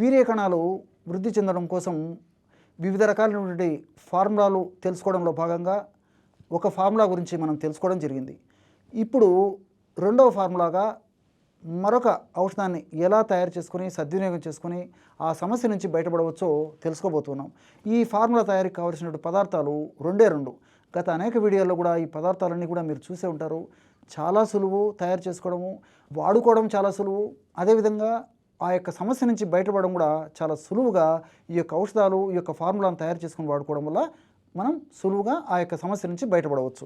వీర్య కణాలు వృద్ధి చెందడం కోసం వివిధ రకాలైనటువంటి ఫార్ములాలు తెలుసుకోవడంలో భాగంగా ఒక ఫార్ములా గురించి మనం తెలుసుకోవడం జరిగింది. ఇప్పుడు రెండవ ఫార్ములాగా మరొక ఔషధాన్ని ఎలా తయారు చేసుకుని సద్వినియోగం చేసుకుని ఆ సమస్య నుంచి బయటపడవచ్చో తెలుసుకోబోతున్నాం. ఈ ఫార్ములా తయారీకి కావాల్సిన పదార్థాలు రెండే రెండు. గత అనేక వీడియోల్లో కూడా ఈ పదార్థాలన్నీ కూడా మీరు చూసే ఉంటారు. చాలా సులువు తయారు చేసుకోవడము, వాడుకోవడం చాలా సులువు. అదేవిధంగా ఆ యొక్క సమస్య నుంచి బయటపడడం కూడా చాలా సులువుగా ఈ యొక్క ఔషధాలు ఈ యొక్క ఫార్ములాను తయారు చేసుకుని వాడుకోవడం వల్ల మనం సులువుగా ఆ యొక్క సమస్య నుంచి బయటపడవచ్చు.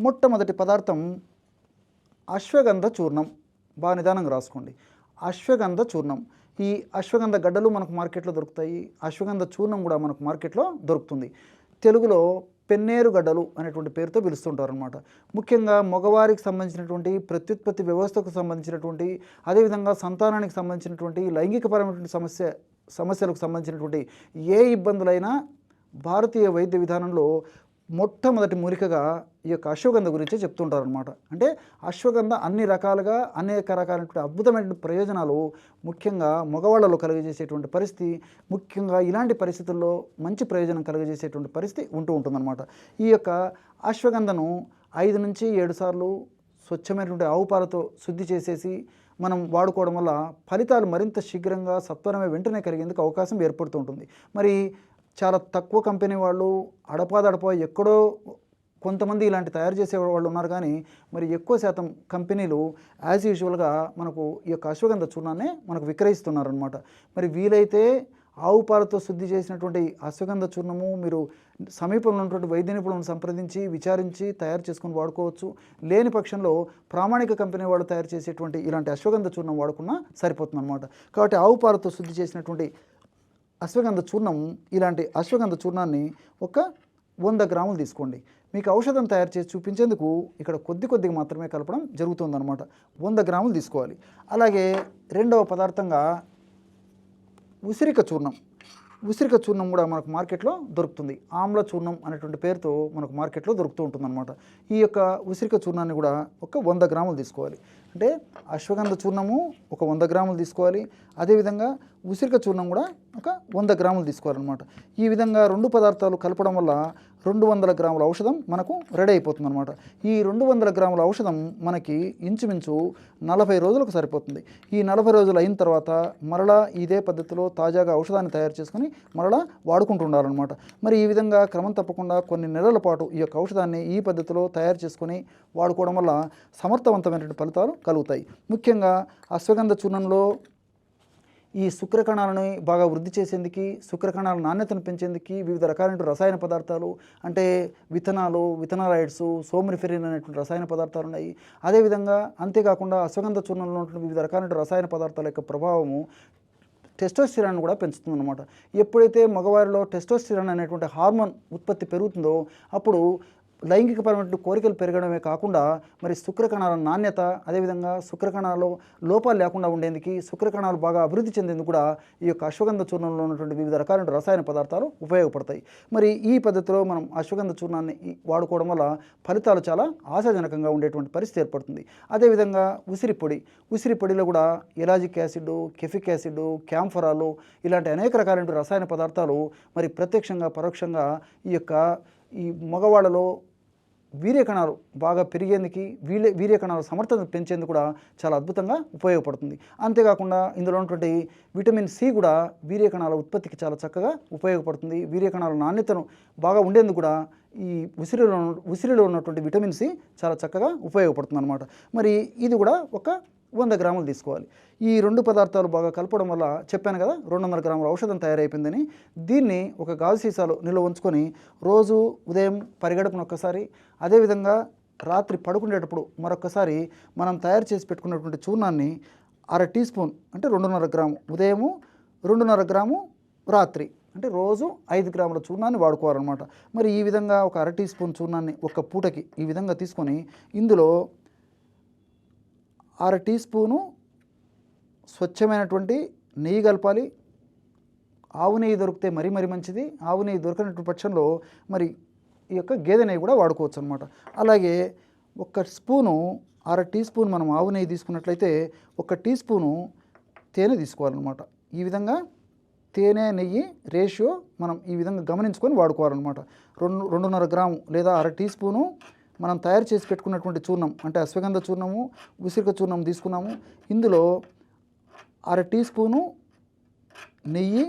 మొట్టమొదటి పదార్థం అశ్వగంధ చూర్ణం. బాగా నిదానంగా రాసుకోండి. అశ్వగంధ చూర్ణం. ఈ అశ్వగంధ గడ్డలు మనకు మార్కెట్లో దొరుకుతాయి. అశ్వగంధ చూర్ణం కూడా మనకు మార్కెట్లో దొరుకుతుంది. తెలుగులో పెన్నేరు గడ్డలు అనేటువంటి పేరుతో పిలుస్తుంటారు అనమాట. ముఖ్యంగా మగవారికి సంబంధించినటువంటి ప్రత్యుత్పత్తి వ్యవస్థకు సంబంధించినటువంటి, అదేవిధంగా సంతానానికి సంబంధించినటువంటి లైంగికపరమైనటువంటి సమస్యలకు సంబంధించినటువంటి ఏ ఇబ్బందులైనా భారతీయ వైద్య విధానంలో మొట్టమొదటి మూలికగా ఈ యొక్క అశ్వగంధ గురించి చెప్తుంటారు అనమాట. అంటే అశ్వగంధ అన్ని రకాలుగా అనేక రకాలైనటువంటి అద్భుతమైన ప్రయోజనాలు ముఖ్యంగా మగవాళ్ళలో కలుగజేసేటువంటి పరిస్థితి, ముఖ్యంగా ఇలాంటి పరిస్థితుల్లో మంచి ప్రయోజనం కలుగజేసేటువంటి పరిస్థితి ఉంటుందన్నమాట. ఈ యొక్క అశ్వగంధను 5 నుంచి 7 సార్లు స్వచ్ఛమైనటువంటి ఆవు పాలతో శుద్ధి చేసేసి మనం వాడుకోవడం వల్ల ఫలితాలు మరింత శీఘ్రంగా సత్వరమే వెంటనే కలిగేందుకు అవకాశం ఏర్పడుతూ ఉంటుంది. మరి చాలా తక్కువ కంపెనీ వాళ్ళు అడపాదడపా ఎక్కడో కొంతమంది ఇలాంటి తయారు చేసే వాళ్ళు ఉన్నారు. కానీ మరి ఎక్కువ శాతం కంపెనీలు యాజ్ యూజువల్గా మనకు ఈ యొక్క అశ్వగంధ చూర్ణాన్ని మనకు విక్రయిస్తున్నారనమాట. మరి వీలైతే ఆవు పాలతో శుద్ధి చేసినటువంటి అశ్వగంధ చూర్ణము మీరు సమీపంలో ఉన్నటువంటి వైద్య నిపుణులను సంప్రదించి విచారించి తయారు చేసుకుని వాడుకోవచ్చు. లేని పక్షంలో ప్రామాణిక కంపెనీ వాళ్ళు తయారు చేసేటువంటి ఇలాంటి అశ్వగంధ చూర్ణం వాడుకున్నా సరిపోతుందన్నమాట. కాబట్టి ఆవు పాలతో శుద్ధి చేసినటువంటి అశ్వగంధ చూర్ణం, ఇలాంటి అశ్వగంధ చూర్ణాన్ని ఒక 100 గ్రాములు తీసుకోండి. మీకు ఔషధం తయారు చేసి చూపించేందుకు ఇక్కడ కొద్దిగా మాత్రమే కలపడం జరుగుతుందన్నమాట. 100 గ్రాములు తీసుకోవాలి. అలాగే రెండవ పదార్థంగా ఉసిరిక చూర్ణం. ఉసిరిక చూర్ణం కూడా మనకు మార్కెట్లో దొరుకుతుంది. ఆమ్ల చూర్ణం అనేటువంటి పేరుతో మనకు మార్కెట్లో దొరుకుతూ ఉంటుందన్నమాట. ఈ యొక్క ఉసిరిక చూర్ణాన్ని కూడా ఒక 100 గ్రాములు తీసుకోవాలి. అంటే అశ్వగంధ చూర్ణము ఒక 100 గ్రాములు తీసుకోవాలి. అదేవిధంగా ఉసిరిక చూర్ణం కూడా ఒక 100 గ్రాములు తీసుకోవాలన్నమాట. ఈ విధంగా రెండు పదార్థాలు కలపడం వల్ల 200 గ్రాముల ఔషధం మనకు రెడీ అయిపోతుంది అనమాట. ఈ 200 గ్రాముల ఔషధం మనకి ఇంచుమించు 40 రోజులకు సరిపోతుంది. ఈ 40 రోజులు అయిన తర్వాత మరలా ఇదే పద్ధతిలో తాజాగా ఔషధాన్ని తయారు చేసుకుని మరలా వాడుకుంటూ ఉండాలన్నమాట. మరి ఈ విధంగా క్రమం తప్పకుండా కొన్ని నెలల పాటు ఈ యొక్క ఔషధాన్ని ఈ పద్ధతిలో తయారు చేసుకొని వాడుకోవడం వల్ల సమర్థవంతమైనటువంటి ఫలితాలు కలుగుతాయి. ముఖ్యంగా అశ్వగంధ చూర్ణంలో ఈ శుక్రకణాలని బాగా వృద్ధి చేసేందుకు, శుక్రకణాల నాణ్యతను పెంచేందుకు వివిధ రకాలైన రసాయన పదార్థాలు అంటే విత్తనాలు, విత్తనాలైడ్స్, సోమ్నిఫెరిన్ అనేటువంటి రసాయన పదార్థాలు ఉన్నాయి. అదేవిధంగా అంతేకాకుండా అశ్వగంధ చూర్ణంలో ఉన్నటువంటి వివిధ రకాలైన రసాయన పదార్థాల యొక్క ప్రభావము టెస్టోస్టిరాన్ కూడా పెంచుతుందన్నమాట. ఎప్పుడైతే మగవారిలో టెస్టోస్టిరాన్ అనేటువంటి హార్మోన్ ఉత్పత్తి పెరుగుతుందో అప్పుడు లైంగికపరమైన కోరికలు పెరగడమే కాకుండా మరి శుక్రకణాల నాణ్యత, అదేవిధంగా శుక్రకణాలు లోపాలు లేకుండా ఉండేందుకు, శుక్రకణాలు బాగా అభివృద్ధి చెందేందుకు కూడా ఈ యొక్క అశ్వగంధ చూర్ణంలో ఉన్నటువంటి వివిధ రకాలైన రసాయన పదార్థాలు ఉపయోగపడతాయి. మరి ఈ పద్ధతిలో మనం అశ్వగంధ చూర్ణాన్ని వాడుకోవడం వల్ల ఫలితాలు చాలా ఆశాజనకంగా ఉండేటువంటి పరిస్థితి ఏర్పడుతుంది. అదేవిధంగా ఉసిరి పొడిలో కూడా ఎలాజిక్ యాసిడ్, కెఫిక్ యాసిడ్, క్యాంఫరాలు ఇలాంటి అనేక రకాలైన రసాయన పదార్థాలు మరి ప్రత్యక్షంగా పరోక్షంగా ఈ మగవాళ్ళలో వీర్యకణాలు బాగా పెరిగేందుకు, వీర్యకణాల సమర్థత పెంచేందుకు కూడా చాలా అద్భుతంగా ఉపయోగపడుతుంది. అంతేకాకుండా ఇందులో ఉన్నటువంటి విటమిన్ సి కూడా వీర్యకణాల ఉత్పత్తికి చాలా చక్కగా ఉపయోగపడుతుంది. వీర్యకణాల నాణ్యతను బాగా ఉండేందుకు కూడా ఈ ఉసిరిలో ఉన్నటువంటి విటమిన్ సి చాలా చక్కగా ఉపయోగపడుతుంది అన్నమాట. మరి ఇది కూడా ఒక 100 గ్రాములు తీసుకోవాలి. ఈ రెండు పదార్థాలు బాగా కలపడం వల్ల చెప్పాను కదా 200 గ్రాముల ఔషధం తయారైపోయిందని. దీన్ని ఒక గాజు సీసాలో నిల్వ ఉంచుకొని రోజు ఉదయం పరిగడుపున ఒక్కసారి, అదేవిధంగా రాత్రి పడుకునేటప్పుడు మరొకసారి మనం తయారు చేసి పెట్టుకున్నటువంటి చూర్ణాన్ని 1/2 టీ స్పూన్ అంటే 2.5 గ్రాము ఉదయము, 2.5 గ్రాము రాత్రి, అంటే రోజు 5 గ్రాముల చూర్ణాన్ని వాడుకోవాలన్నమాట. మరి ఈ విధంగా ఒక 1/2 టీ స్పూన్ చూర్ణాన్ని ఒక పూటకి ఈ విధంగా తీసుకొని ఇందులో 1/2 టీ స్పూను స్వచ్ఛమైనటువంటి నెయ్యి కలపాలి. ఆవు నెయ్యి దొరికితే మరీ మంచిది. ఆవు నెయ్యి దొరకనటువంటి పక్షంలో మరి ఈ యొక్క గేదె నెయ్యి కూడా వాడుకోవచ్చు అనమాట. అలాగే 1 స్పూను 1/2 టీ స్పూన్ మనం ఆవు నెయ్యి తీసుకున్నట్లయితే 1 టీ స్పూను తేనె తీసుకోవాలన్నమాట. ఈ విధంగా తేనె నెయ్యి రేషియో మనం ఈ విధంగా గమనించుకొని వాడుకోవాలన్నమాట. 2.5 గ్రాము లేదా అర టీ స్పూను మనం తయారు చేసి పెట్టుకున్నటువంటి చూర్ణం, అంటే అశ్వగంధ చూర్ణము, ఉసిరిక చూర్ణం తీసుకున్నాము. ఇందులో అర టీ స్పూను నెయ్యి,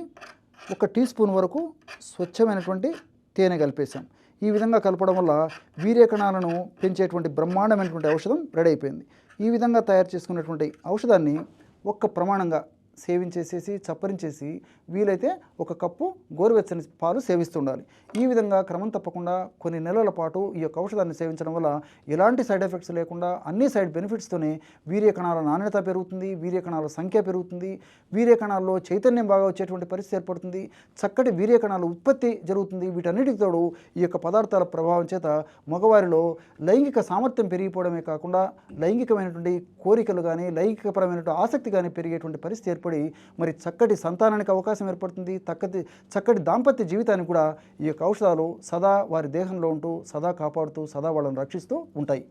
1 టీ స్పూన్ వరకు స్వచ్ఛమైనటువంటి తేనె కలిపేసాం. ఈ విధంగా కలపడం వల్ల వీర్య కణాలను పెంచేటువంటి బ్రహ్మాండమైనటువంటి ఔషధం రెడీ అయిపోయింది. ఈ విధంగా తయారు చేసుకున్నటువంటి ఔషధాన్ని ప్రమాణంగా సేవించేసేసి చప్పరించేసి వీలైతే 1 కప్పు గోరువెచ్చని పాలు సేవిస్తుండాలి. ఈ విధంగా క్రమం తప్పకుండా కొన్ని నెలల పాటు ఈ యొక్క ఔషధాన్ని సేవించడం వల్ల ఎలాంటి సైడ్ ఎఫెక్ట్స్ లేకుండా అన్ని సైడ్ బెనిఫిట్స్తోనే వీర్య కణాల నాణ్యత పెరుగుతుంది, వీర్య కణాల సంఖ్య పెరుగుతుంది, వీర్య కణాల్లో చైతన్యం బాగా వచ్చేటువంటి పరిస్థితి ఏర్పడుతుంది, చక్కటి వీర్య కణాల ఉత్పత్తి జరుగుతుంది. వీటన్నిటికి తోడు ఈ యొక్క పదార్థాల ప్రభావం చేత మగవారిలో లైంగిక సామర్థ్యం పెరిగిపోవడమే కాకుండా లైంగికమైనటువంటి కోరికలు కానీ లైంగికపరమైనటువంటి ఆసక్తి కానీ పెరిగేటువంటి పరిస్థితి ఏర్పడి మరి చక్కటి సంతానానికి అవకాశం ఏర్పడుతుంది. చక్కటి దాంపత్య జీవితాన్ని కూడా ఈ యొక్క ఔషధాలు సదా వారి దేహంలో ఉంటూ సదా కాపాడుతూ సదా వాళ్ళని రక్షిస్తూ ఉంటాయి.